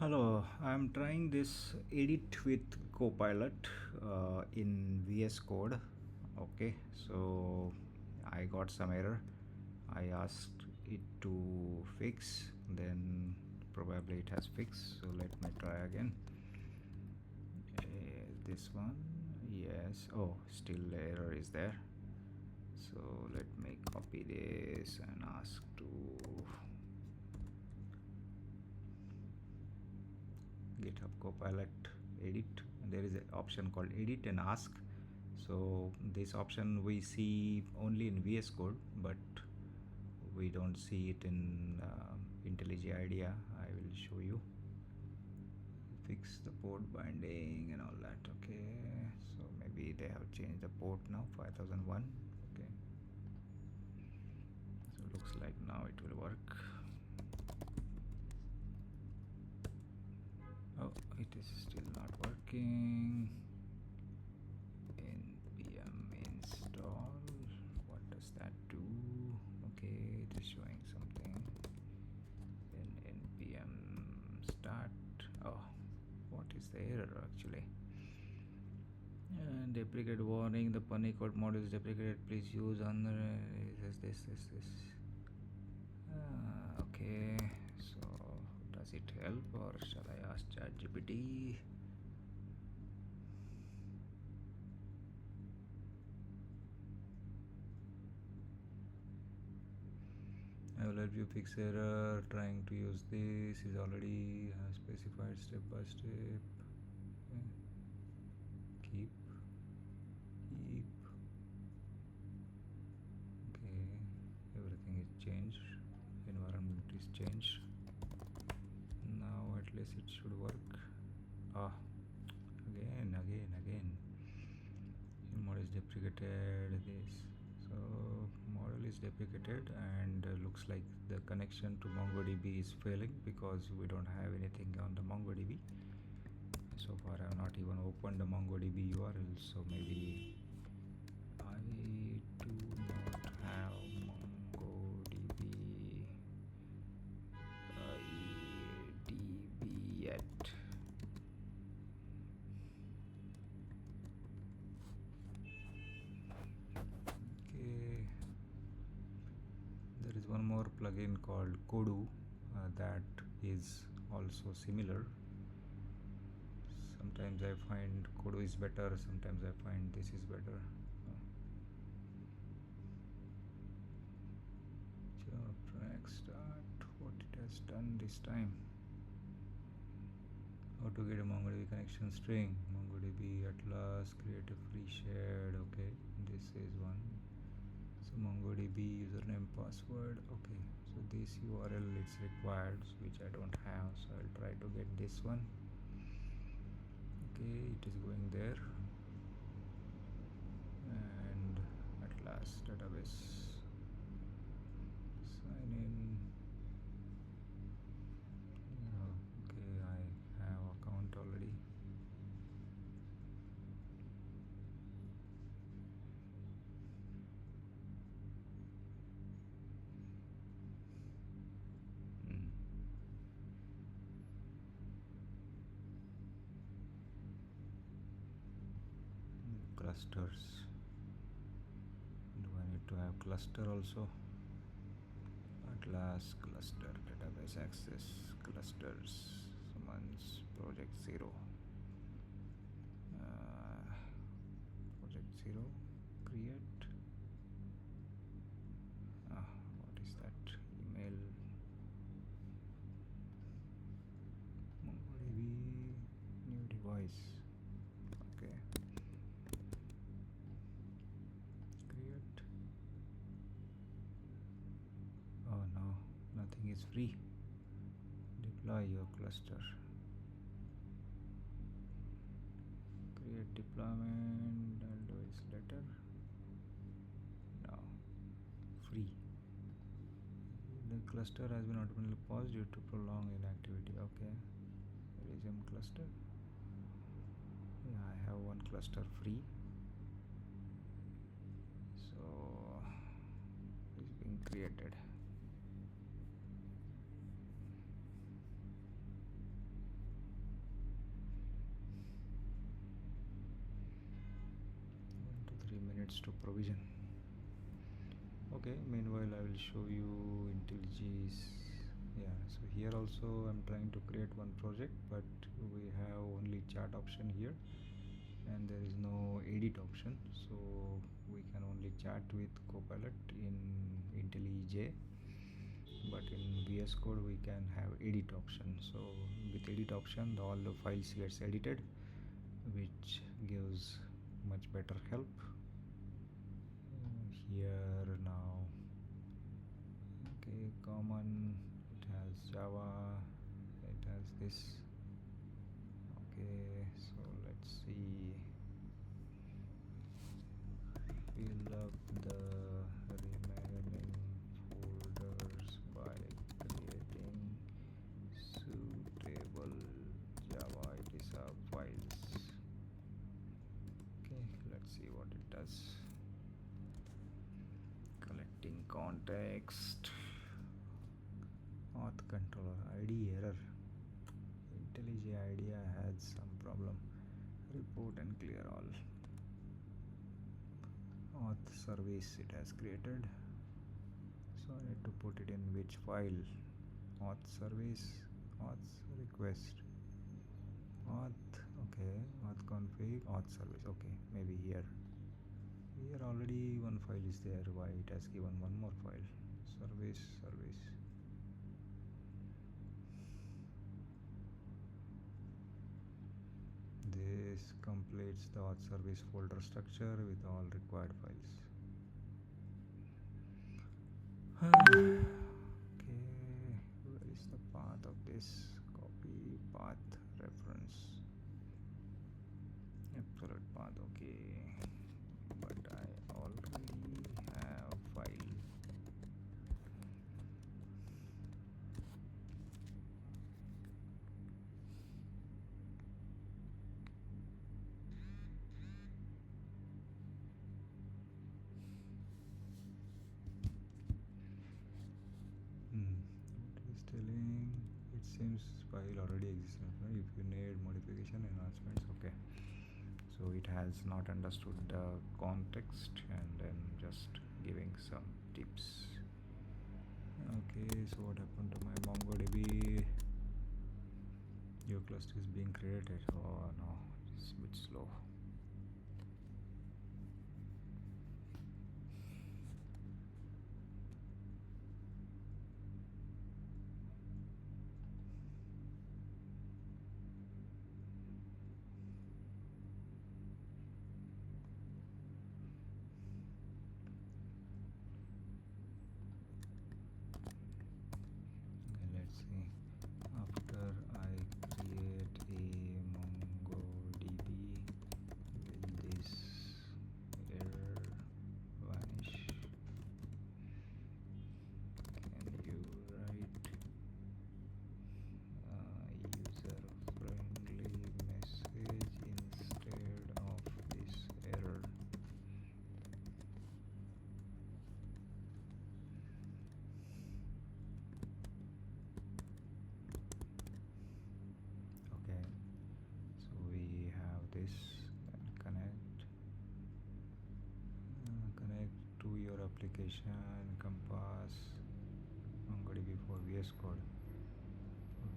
Hello, I'm trying this edit with Copilot in VS Code. Okay, so I got some error. I asked it to fix, then probably it has fixed. So let me try again. This one, yes. Oh, still the error is there. So let me copy this and ask to GitHub Copilot edit. There is an option called edit and ask. So this option we see only in VS Code, but we don't see it in IntelliJ IDEA. I will show you. Fix the port binding and all that. Okay, so maybe they have changed the port now, 5001. Okay, so looks like now it will work. Oh, it is still not working. npm install, what does that do? Okay, it is showing something. Then npm start. Oh, what is the error actually? Deprecate warning, the Punycode module is deprecated, please use on this. Okay, so does it help or shall I ask ChatGPT? I will help you fix error. Trying to use this is already specified step by step. Okay. Keep. Okay, everything is changed. Environment is changed. Now at least it should work. Again. Model is deprecated. This. So model is deprecated and looks like the connection to MongoDB is failing because we don't have anything on the MongoDB. So far I have not even opened the MongoDB URL, so maybe I do not have MongoDB IDB yet. Okay, there is one more plugin called Kodu that is also similar. Sometimes I find Kodu is better, sometimes I find this is better. Job track start, what it has done this time. How to get a MongoDB connection string. MongoDB Atlas, create a free shared. Okay, this is one. So MongoDB username password. Okay, so this URL is required, which I don't have, so I'll try to get this one. Okay, it is going there. And Atlas database, sign in. Okay, I have account already. Clusters. Do I need to have cluster also? Atlas cluster, database access, clusters, summons, project 0. Project 0, create. What is that? Email. MongoDB, new device. Okay. Create. Oh no, nothing is free. Deploy your cluster. Create deployment and do its letter. No, free. The cluster has been automatically paused due to prolonged inactivity. Okay, resume cluster. Yeah, I have one cluster free, so it's being created. wants to provision. Okay, meanwhile I will show you IntelliJ's. Yeah, so here also I'm trying to create one project, but we have only chat option here and there is no edit option, so we can only chat with Copilot in IntelliJ, but in VS Code we can have edit option. So with edit option all the files gets edited, which gives much better help. Here now, okay, common, it has Java, it has this. Okay, so let's see, fill up the remaining folders by creating suitable Java IDEs files. Okay, let's see what it does. Collecting context, auth controller, ID error, IntelliJ IDEA has some problem, report and clear all. Auth service it has created, so I need to put it in which file. Auth service, auth request, auth, okay, auth config, auth service, okay, maybe here already one file is there, why it has given one more file, service. This completes the auth service folder structure with all required files. Okay, where is the path of this? Copy path reference, absolute path, okay, but I already have file. What is telling? It seems file already exists. If you need modification enhancements, okay. So it has not understood the context and then just giving some tips. Okay, so what happened to my MongoDB? Your cluster is being created. Oh no, it's a bit slow. Let's see. After I create a MongoDB, will this error vanish? Can you write user-friendly message instead of this error? Okay, so we have this, and connect to your application, compass, MongoDB for VS Code,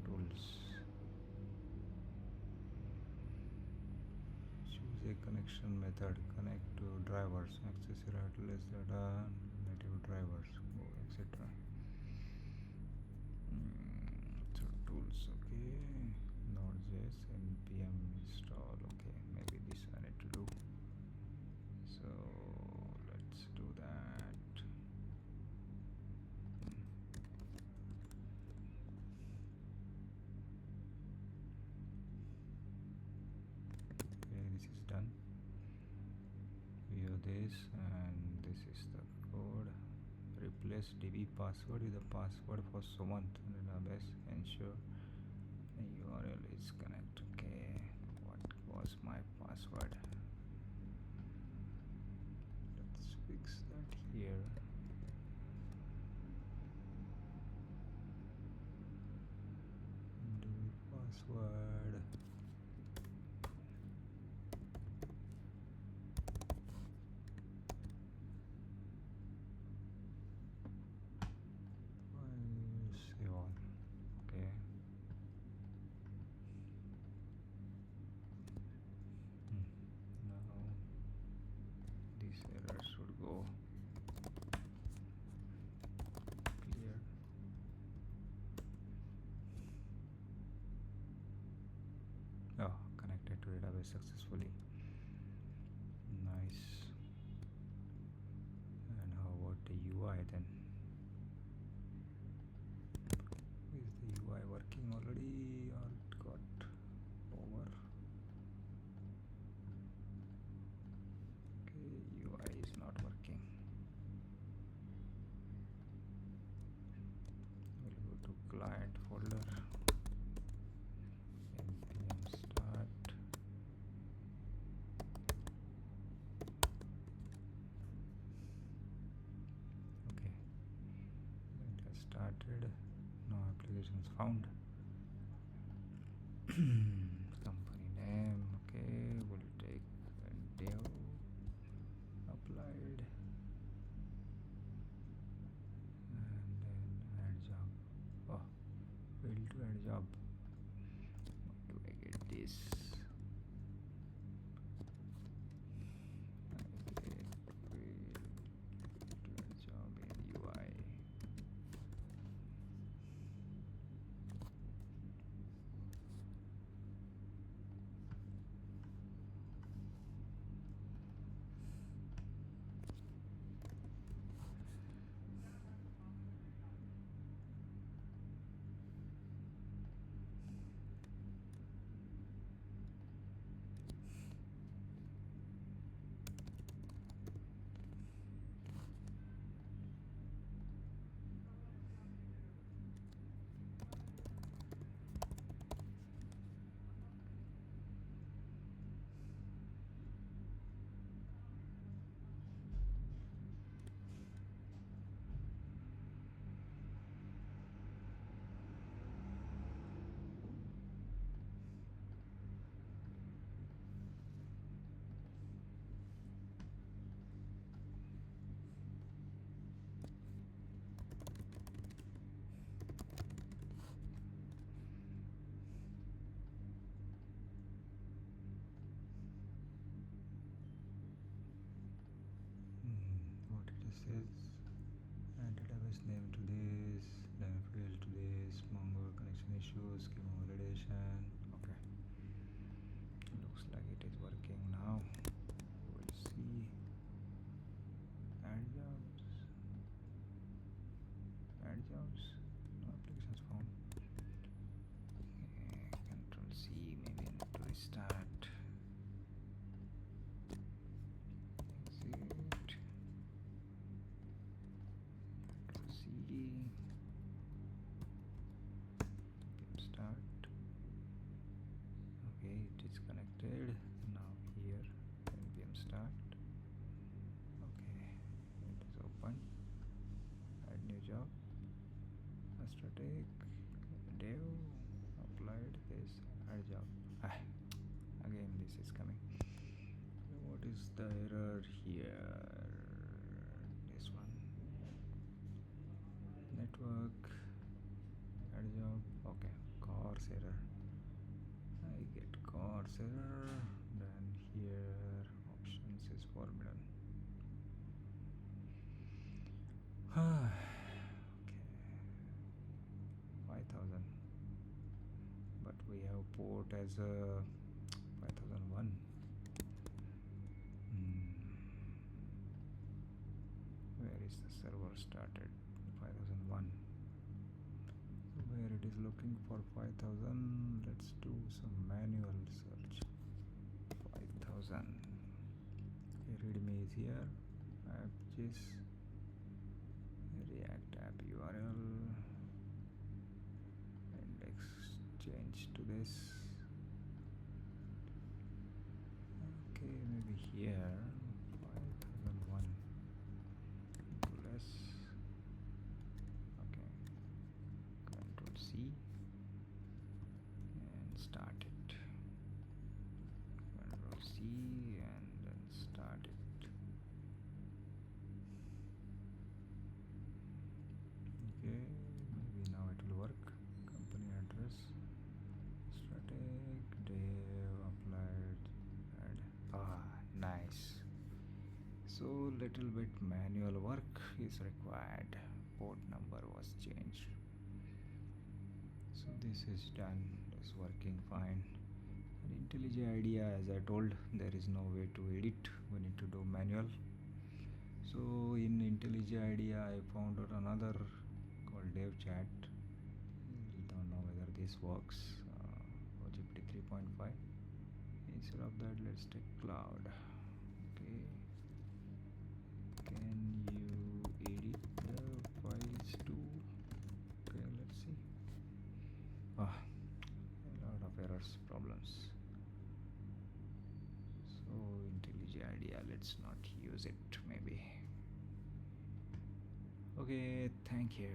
tools, choose a connection method, connect to drivers, access your headless data, native drivers, etc. So tools, okay, Node.js, npm install, okay, maybe this I need to do, so let's do that. Okay, this is done. View this, and this is the code. Replace DB password with a password for Sumant database. Ensure the URL is connect. Okay, what was my password? Let's fix that here. DB password. deploy successfully. Nice. And how about the UI then? Is the UI working already or it got over? Okay, UI is not working. We'll go to client folder, npm start. Okay, it has started. No applications found. Company name, okay, we'll take dev applied, and then add job. Oh, failed to add job. How do I get this? I get failed to add job in UI. What it says, add database name to this, name field to this, Mongo connection issues, schema validation. Okay, looks like it is working now. We'll see. Add jobs, no applications found. Control C, maybe I need to restart. Exit. C, start. Okay, it is connected. Now here npm start. Okay, it is open. Add new job, static, dev applied, this add job. Again this is coming. So what is the error here? This one, network, add job. Okay, course error. I get course error. Then here options is forbidden. Okay, 5000, but we have port as a 5001. Where is the server started? 5001. Where it is looking for 5000, let's do some manual search. 5000. Okay, readme is here. App.gis, React app URL, index change to this. Okay, maybe here 5001 less. Okay, Control C and start it. Control C and then start it. Okay, maybe now it will work. Company address, static, dev applied, add. Nice. So little bit manual work is required. Port number was changed. So this is done. It's working fine. And IntelliJ IDEA, as I told, there is no way to edit, we need to do manual. So in IntelliJ IDEA I found out another called dev chat. Don't know whether this works. OGPT 3.5. Instead of that, let's take cloud. Okay, can you edit the files too? Okay, let's see. A lot of errors, problems. So IntelliJ IDEA, let's not use it maybe. Okay, thank you.